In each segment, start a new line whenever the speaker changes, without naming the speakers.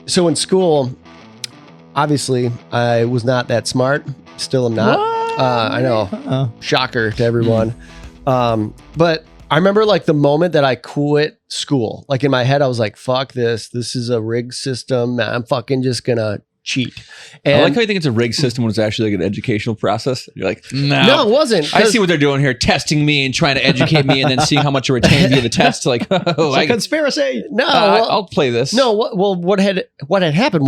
So in school, obviously, I was not that smart. Still am not. I know. Shocker to everyone. But I remember like the moment that I quit school, like in my head, I was like, fuck this. This is a rigged system. I'm fucking just going to cheat. And
I like how you think it's a rigged system when it's actually like an educational process. You're like,
no, it wasn't.
I see what they're doing here, testing me and trying to educate me and then seeing how much you retain via the test. Like,
it's a conspiracy.
No,
I'll play this.
No, what had happened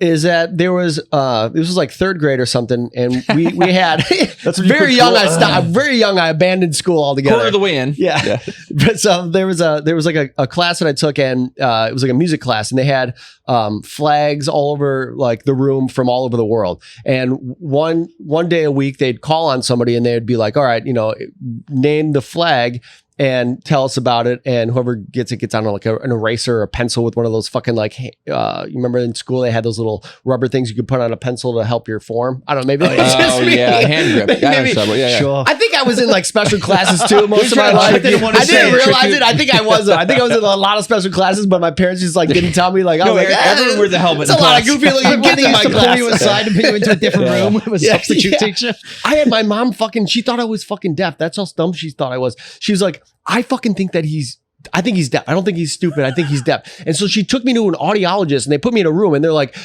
is that there was this was like third grade or something, and we had
That's
very young. I stopped. Very young. I abandoned school altogether.
Quarter of the way in.
Yeah. But so there was like a class that I took, and it was like a music class, and they had flags all over like the room from all over the world. And one day a week they'd call on somebody and they'd be like, all right, name the flag and tell us about it. And whoever gets it gets on like an eraser or a pencil with one of those fucking like, you remember in school they had those little rubber things you could put on a pencil to help your form. I don't know, maybe it's just me.
Hand grip.
Maybe.
Sure.
I think I was in like special classes too most of my life. I didn't realize it. I think I was in a lot of special classes, but my parents just like didn't tell me. Like I was like,
everyone wears a helmet.
It's a lot of goofy looking kids in my class.
Pull you aside and put you into a different room with a substitute teacher.
I had my mom she thought I was fucking deaf. That's how dumb she thought I was. She was like, I fucking think that I think he's deaf. I don't think he's stupid. I think he's deaf. And so she took me to an audiologist and they put me in a room and they're like,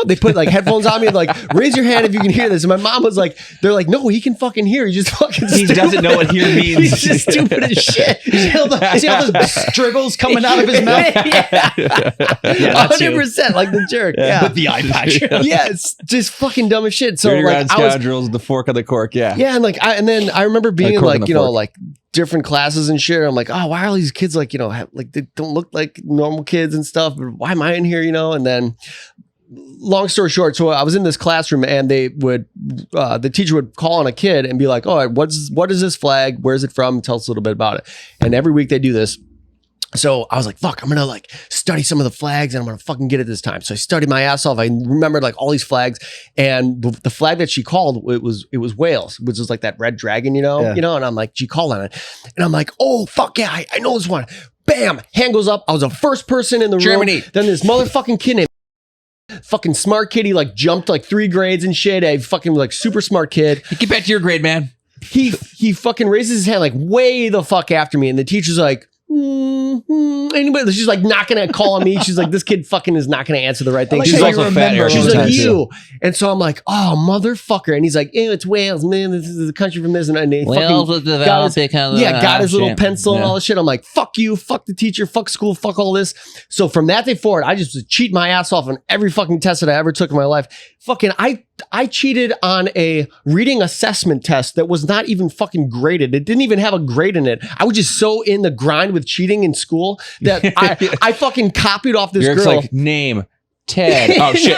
they put like headphones on me and like, raise your hand if you can hear this. And my mom was like, they're like, no, he can fucking hear. He's just fucking stupid.
He doesn't know what hear means.
He's just stupid as shit.
See all the dribbles coming out of his mouth?
100% like the jerk. Yeah.
With the eye patch.
Yeah, it's just fucking dumb as shit. So
Dirty
like
round scoundrels, the fork of the cork. Yeah.
Yeah. And like, and then I remember being in like,
fork.
like different classes and shit. I'm like, oh, why are all these kids like, like they don't look like normal kids and stuff, but why am I in here, And then long story short, so I was in this classroom and they would, the teacher would call on a kid and be like, oh, what is this flag? Where's it from? Tell us a little bit about it. And every week they do this. So I was like, fuck, I'm going to like study some of the flags and I'm going to fucking get it this time. So I studied my ass off. I remembered like all these flags, and the flag that she called, it was Wales, which is like that red dragon, and I'm like, she called on it and I'm like, oh fuck yeah, I know this one. Bam, hand goes up. I was the first person in the
Germany.
room. Then this motherfucking kid named fucking smart kid, he like jumped like 3 grades and shit. A fucking like super smart kid.
Get back to your grade, man.
He fucking raises his hand like way the fuck after me, and the teacher's like, anybody? She's like not gonna call on me. She's like, this kid fucking is not gonna answer the right thing.
Like
She's
also fat.
She's like, you. And so I'm like, oh motherfucker. And he's like, ew, it's Wales, man. This is the country from this. And he
Wales was developed
got his little pencil and all this shit. I'm like, fuck you, fuck the teacher, fuck school, fuck all this. So from that day forward, I just cheat my ass off on every fucking test that I ever took in my life. Fucking, I cheated on a reading assessment test that was not even fucking graded. It didn't even have a grade in it. I was just so in the grind with cheating in school that I fucking copied off this
Eric's
girl.
Like, name Ted. Oh shit.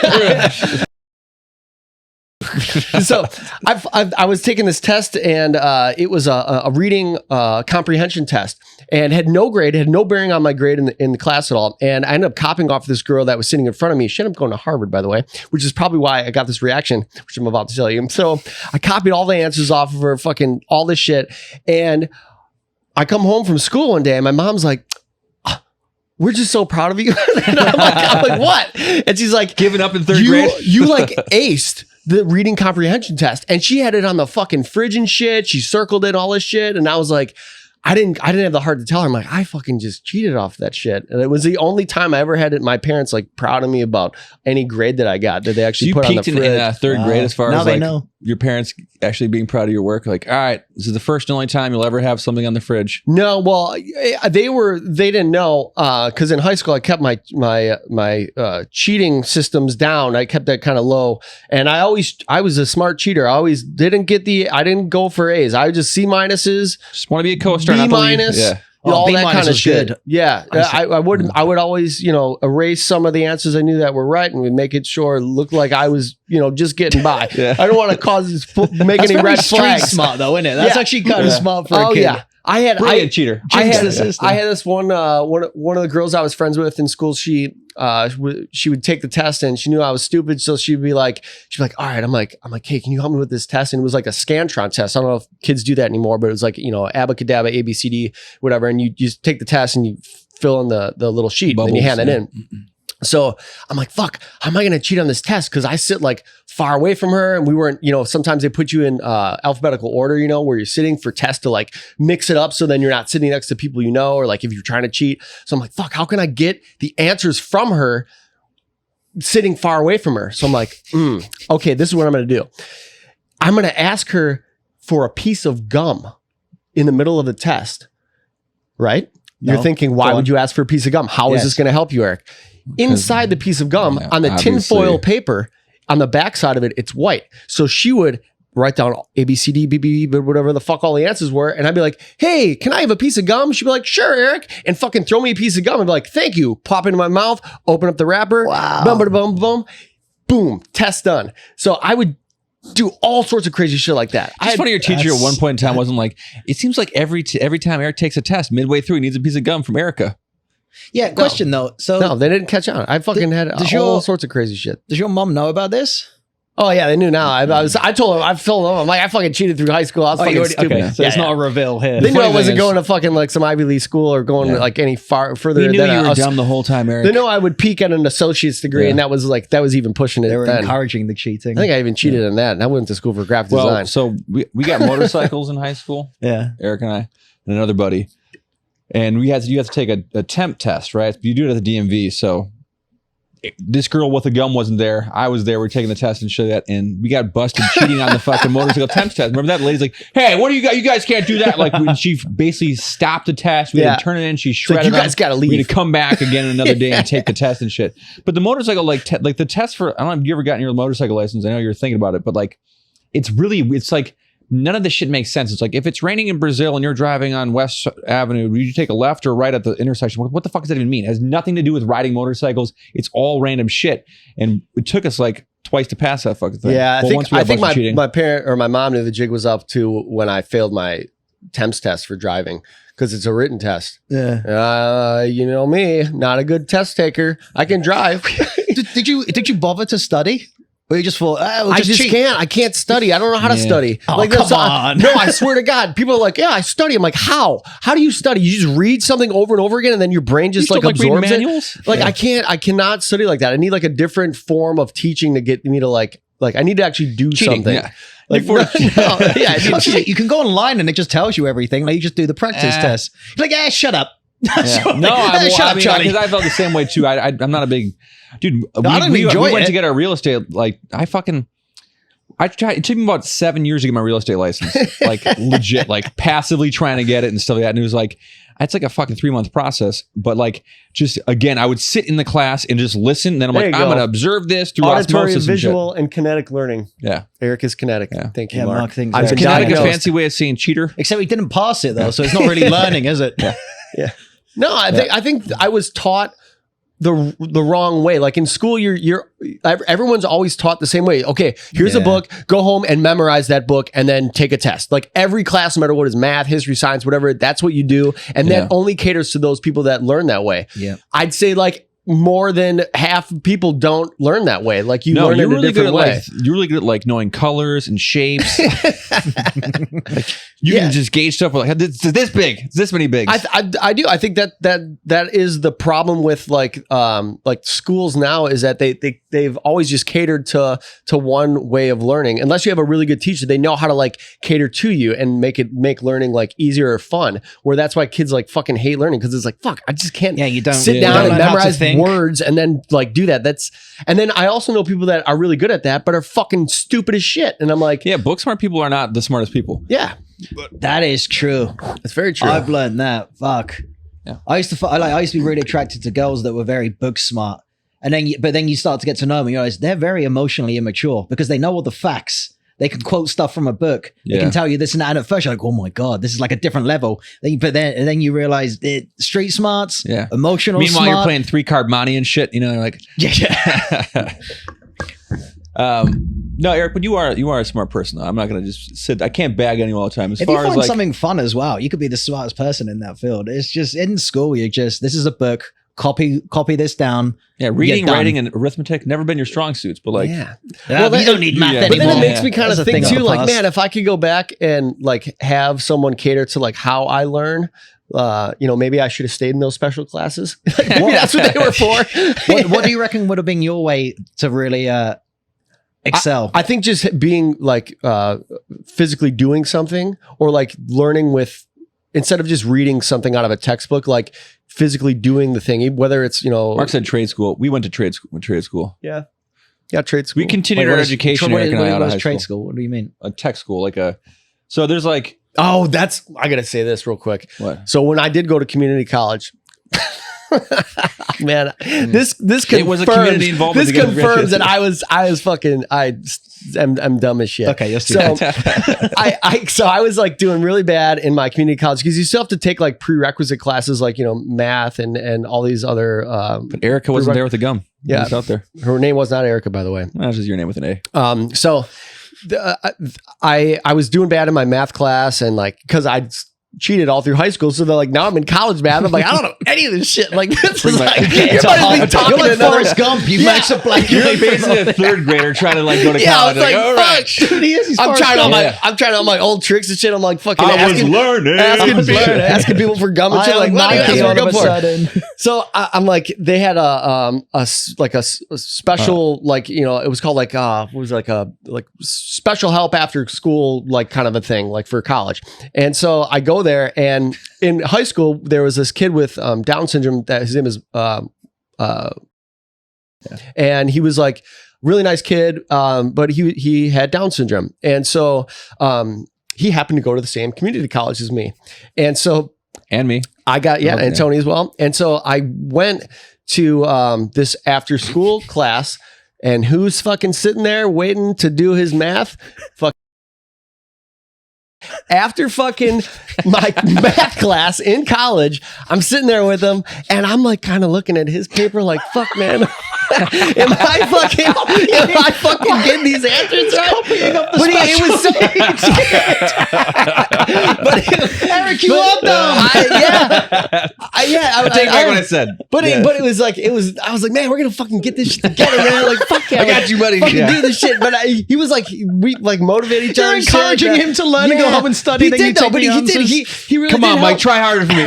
So I was taking this test, and it was a reading comprehension test, and had no grade, had no bearing on my grade in the class at all. And I ended up copying off this girl that was sitting in front of me. She ended up going to Harvard, by the way, which is probably why I got this reaction, which I'm about to tell you. So I copied all the answers off of her, fucking all this shit. And I come home from school one day, and my mom's like, we're just so proud of you. And I'm like, what? And she's like,
giving up in 3rd grade.
You like aced the reading comprehension test. And she had it on the fucking fridge and shit. She circled it, all this shit. And I was like, I didn't have the heart to tell her. I'm like, I fucking just cheated off that shit. And it was the only time I ever had my parents like proud of me about any grade that I got that they actually put on the fridge.
You peaked in 3rd grade as far
now
as
they
like
know.
Your parents actually being proud of your work. Like, all right, this is the first and only time you'll ever have something on the fridge.
No, well, they didn't know because in high school I kept my cheating systems down. I kept that kind of low, and I was a smart cheater. I always I didn't go for A's. I would just C minuses.
Just want to be a co-star.
B minus.
Yeah.
All
B
that kind of shit.
Good.
Yeah. I would always, erase some of the answers I knew that were right and would make it sure it looked like I was, just getting by.
Yeah.
I don't want to make any red flags.
Smart though, isn't it? That's actually kind of smart for a kid.
Yeah.
Brilliant cheater.
I had this one of the girls I was friends with in school. She would take the test and she knew I was stupid, so she'd be like, all right, I'm like, hey, can you help me with this test? And it was like a Scantron test. I don't know if kids do that anymore, but it was like, abacadabra, ABCD, whatever. And you just take the test and you fill in the little sheet. Bubbles, and then you hand it in. So I'm like, fuck, how am I going to cheat on this test? Because I sit like far away from her and we weren't, sometimes they put you in alphabetical order, where you're sitting for tests to like mix it up. So then you're not sitting next to people or like if you're trying to cheat. So I'm like, fuck, how can I get the answers from her sitting far away from her? So I'm like, okay, this is what I'm going to do. I'm going to ask her for a piece of gum in the middle of the test, right? You're thinking, why would you ask for a piece of gum? How is this going to help you, Eric? Inside the piece of gum on the tinfoil paper, on the back side of it, it's white. So she would write down A, B, C, D, B, B, B, whatever the fuck all the answers were. And I'd be like, hey, can I have a piece of gum? She'd be like, sure, Eric. And fucking throw me a piece of gum and be like, thank you. Pop it in my mouth, open up the wrapper.
Wow.
Boom, boom, boom, boom. Boom. Test done. So I would do all sorts of crazy shit like that.
It's funny your teacher at one point in time wasn't like, it seems like every time Eric takes a test, midway through, he needs a piece of gum from Erica.
Yeah, question though. So
no, they didn't catch on. I fucking had all sorts of crazy shit.
Does your mom know about this?
Oh yeah, they knew now. I told them, I'm like, I fucking cheated through high school. I was fucking stupid.
Okay, so it's not a reveal here.
They knew I wasn't going to fucking like some Ivy League school or going like any further.
They knew you were dumb the whole time, Eric.
They know I would peak at an associate's degree, and that was even pushing it.
They were
then.
encouraging the cheating.
I think I even cheated in that, and I went to school for graphic design.
So we got motorcycles in high school.
Yeah,
Eric and I and another buddy, and you have to take a temp test, right? You do it at the DMV. So this girl with a gum wasn't there. I was there. We're taking the test and shit that, and we got busted cheating on the fucking motorcycle temp test. Remember that? The lady's like, "Hey, what do you got? You guys can't do that." Like when she basically stopped the test. We had to turn it in. She shredded.
Like, you guys got to leave.
We had to come back again another day and take the test and shit. But the motorcycle, like the test for, I don't know if you ever gotten your motorcycle license. I know you're thinking about it, but like, it's like none of this shit makes sense. It's like if it's raining in Brazil and you're driving on West Avenue, would you take a left or right at the intersection? What the fuck does that even mean? It has nothing to do with riding motorcycles. It's all random shit. And it took us like twice to pass that fucking thing.
Yeah, I think my parent or my mom knew the jig was up to when I failed my temps test for driving because it's a written test.
Yeah.
You know me, not a good test taker. I can drive.
Did you bother to study? Or you just thought,
I just can't. I can't study. I don't know how to study.
Oh, come on.
No, I swear to God. People are like, yeah, I study. I'm like, how? How do you study? You just read something over and over again and then your brain just like absorbs it? Like, I cannot study like that. I need like a different form of teaching to get me to like I need to actually do something.
Yeah.
Like,
you can go online and it just tells you everything. Like you just do the practice test. You're like, shut up.
Yeah. No,
shut up, Charlie.
Because I felt the same way too. I'm not a big dude.
We
went to get our real estate. Like I tried. It took me about 7 years to get my real estate license. Like legit, like passively trying to get it and stuff like that. And it was like it's like a fucking 3-month process. But like just again, I would sit in the class and just listen. And then I'm like, I'm gonna observe this through
auditory,
osmosis,
visual, and kinetic learning.
Yeah,
Eric is kinetic. Yeah. Thank you, Mark.
Kinetic a fancy way of saying cheater.
Except we didn't pass it though, so it's not really learning, is it?
Yeah. No, I think I was taught the wrong way. Like in school, everyone's always taught the same way. Okay, here's a book, go home and memorize that book and then take a test. Like every class, no matter what is math, history, science, whatever, that's what you do. And that only caters to those people that learn that way.
Yeah.
I'd say like more than half of people don't learn that way. Like you learn in a different way.
You're really good at like knowing colors and shapes. Like, you can just gauge stuff like it's this big, it's this many bigs.
I do. I think that is the problem with like schools now is that they've always just catered to one way of learning. Unless you have a really good teacher, they know how to like cater to you and make learning like easier or fun. Where that's why kids like fucking hate learning because it's like fuck, I just can't.
Yeah, you don't
sit down and memorize words and then like do that. And then I also know people that are really good at that, but are fucking stupid as shit. And I'm like,
yeah, book smart people are not the smartest people.
Yeah,
that is true.
It's very true.
I've learned that. Fuck.
Yeah.
I used to be really attracted to girls that were very book smart, and then you start to get to know them. And you realize they're very emotionally immature because they know all the facts. They can quote stuff from a book. They can tell you this and that. And at first you're like, oh my God, this is like a different level. Then you realize street smarts, emotional
Meanwhile,
smart.
you're playing 3-card money and shit. You know, like no, Eric, but you are a smart person. Though. I'm not gonna just sit. I can't bag anyone all the time.
If you find something fun as well, you could be the smartest person in that field. It's just in school. This is a book. Copy this down.
Yeah, reading, writing, and arithmetic never been your strong suits, but like,
well, you don't need math anymore.
But then it makes me kind of think too, like, man, if I could go back and like have someone cater to like how I learn, maybe I should have stayed in those special classes. Maybe that's what they were for.
What do you reckon would have been your way to really excel?
I think just being like physically doing something, or like learning with, instead of just reading something out of a textbook, like physically doing the thing, whether it's,
Mark said trade school. We went to trade school.
Yeah, trade school.
We continued our education.
What
Eric and I out of
is
high
trade
school.
school? What do you mean?
A tech school, so there's like,
Oh, I gotta say this real quick.
What?
So when I did go to community college, man, this confirms,
it was a community involvement.
This confirms that I was fucking, I'm dumb as shit.
Okay, yes.
So I was like doing really bad in my community college, because you still have to take like prerequisite classes, like, math and all these other.
But Erica wasn't there with the gum.
Yeah,
out there.
Her name was not Erica, by the way.
That was just your name with an A.
So I was doing bad in my math class, and like, because I cheated all through high school, so they're like, now I'm in college math. I'm like, I don't know any of this shit. Like, this is like, you're like talking
You're like
to
Forrest Gump. You match up like
You're basically a third grader trying to like go to college.
I was like,
all right.
fuck.
Dude, he is. He's
I'm
Forrest
trying
Gump.
I'm trying all my old tricks and shit. I'm like fucking
learning.
asking people for gum and shit. Like, what do you ask for gum for? So I'm like, they had a special, like, it was called like what was it, like a special help after school, like kind of a thing, like for college. And so I go there, and in high school there was this kid with Down syndrome that his name is and he was like really nice kid, but he had Down syndrome, and so he happened to go to the same community college as me, and so.
And me.
I got, and Tony as well. And so I went to this after school class, and who's fucking sitting there waiting to do his math? After fucking my math class in college, I'm sitting there with him, and I'm like kind of looking at his paper like, fuck, man. Am I fucking getting these answers right? But it was so
Eric, you are dumb.
I take back what I said.
But it was like, I was like, man, we're gonna fucking get this shit together, man. Like, fuck yeah,
I got you, buddy.
Fucking do this shit. But he was like, we like motivate each other.
You're encouraging him to learn and go home and study.
He did though, but he did. He really
Come
did
on,
help.
Mike, try harder for me.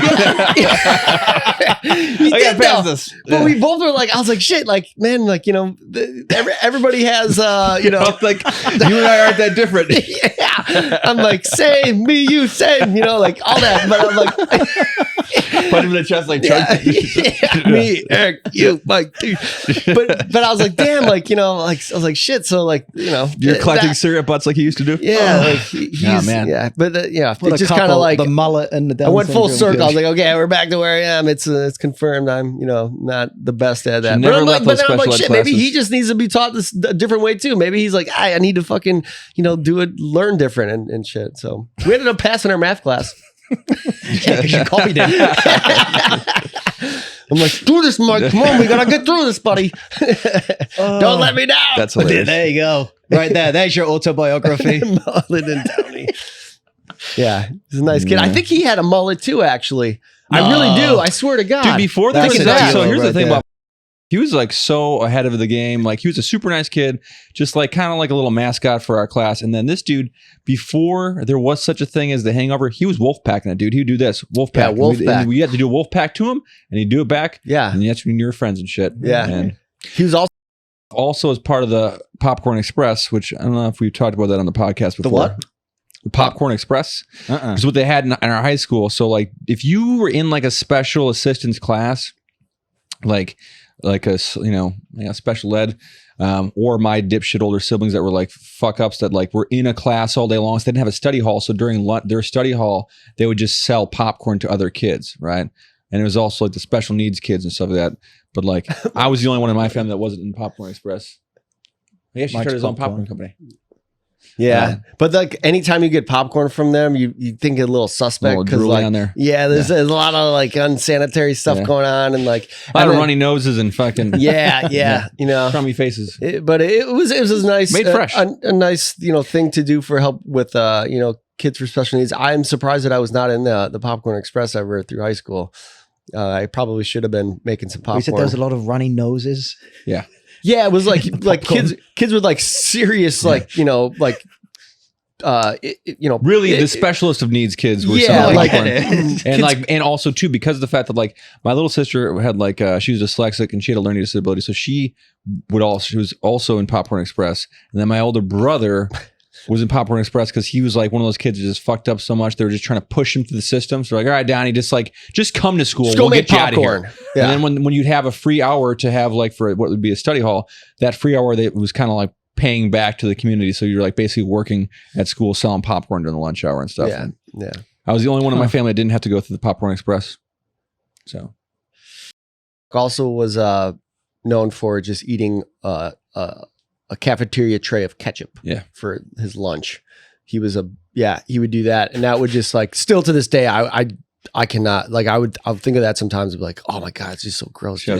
I
gotta pass this.
But we both were like, I was like, shit, like, man, like, everybody has,
like, you and I aren't that different.
Yeah. I'm like, same, me, you, same, like all that. But I'm like,
put him in the chest like
me, Eric, you, Mike, dude. But I was like, damn, like, like, I was like, shit. So like,
you're collecting cigarette butts like he used to do.
Yeah, like he's,
man.
yeah, but it just
kind
of like
the mullet and the Down
I went full
syndrome.
circle. I was like, okay, we're back to where I am. It's confirmed. I'm, not the best at that.
Never
But I'm like,
left those
but then I'm like,
special ed
shit, maybe
classes.
he just needs to be taught this a different way too. Maybe he's like, I need to fucking, do it, learn different and shit. So we ended up passing our math class.
Yeah, because you copied him.
I'm like, do this, Mike. Come on, we gotta get through this, buddy. Don't let me down.
That's hilarious.
There you go. Right there. There's your autobiography.
Mullet and Downey. Yeah, he's a nice kid. I think he had a mullet too, actually. I really do. I swear to God.
Dude, before
That's
this,
a deal
so here's the
right
thing
there.
about he was like so ahead of the game. Like he was a super nice kid, just like kind of like a little mascot for our class. And then this dude, before there was such a thing as the hangover, he was wolf packing it, dude. He would do this wolf pack.
Yeah, wolf pack.
We had to do a wolf pack to him, and he'd do it back.
Yeah,
and that's when you were friends and shit.
Yeah,
and
he was
also as part of the Popcorn Express, which I don't know if we've talked about that on the podcast before.
The what?
The Popcorn Express is what they had in our high school. So like if you were in like a special assistance class, like a special ed, or my dipshit older siblings that were like fuck ups that like were in a class all day long, so they didn't have a study hall. So during their study hall, they would just sell popcorn to other kids, right? And it was also like the special needs kids and stuff like that. But like I was the only one in my family that wasn't in Popcorn Express. He actually started his own popcorn company.
Yeah, but like anytime you get popcorn from them, you think a little suspect because like
on there.
Yeah, there's a lot of like unsanitary stuff going on and like
a lot of runny noses and fucking
yeah,
crummy faces.
But it was a nice
made fresh
a nice thing to do for help with kids for special needs. I'm surprised that I was not in the Popcorn Express ever through high school. I probably should have been making some popcorn.
You said there was a lot of runny noses.
Yeah, it was like kids with like serious like
Really, the specialist of needs kids were
Yeah,
some of
like-
and also too, because of the fact that like my little sister had like she was dyslexic and she had a learning disability, so she was also in Popcorn Express, and then my older brother was in Popcorn Express because he was like one of those kids who just fucked up so much they were just trying to push him through the system. So like, all right, Donnie, just come to school.
Just go
we'll
make
get you out of
popcorn.
here.
Yeah.
And then when you'd have a free hour to have like for what would be a study hall, that free hour that was kind of like paying back to the community. So you're like basically working at school selling popcorn during the lunch hour and stuff.
Yeah.
And
Yeah.
I was the only one in my family that didn't have to go through the Popcorn Express. So
Also was known for just eating a cafeteria tray of ketchup for his lunch. He would do that, and that would just like still to this day I cannot, like, I would think of that sometimes and be like, oh my god, it's just so gross.
Yeah.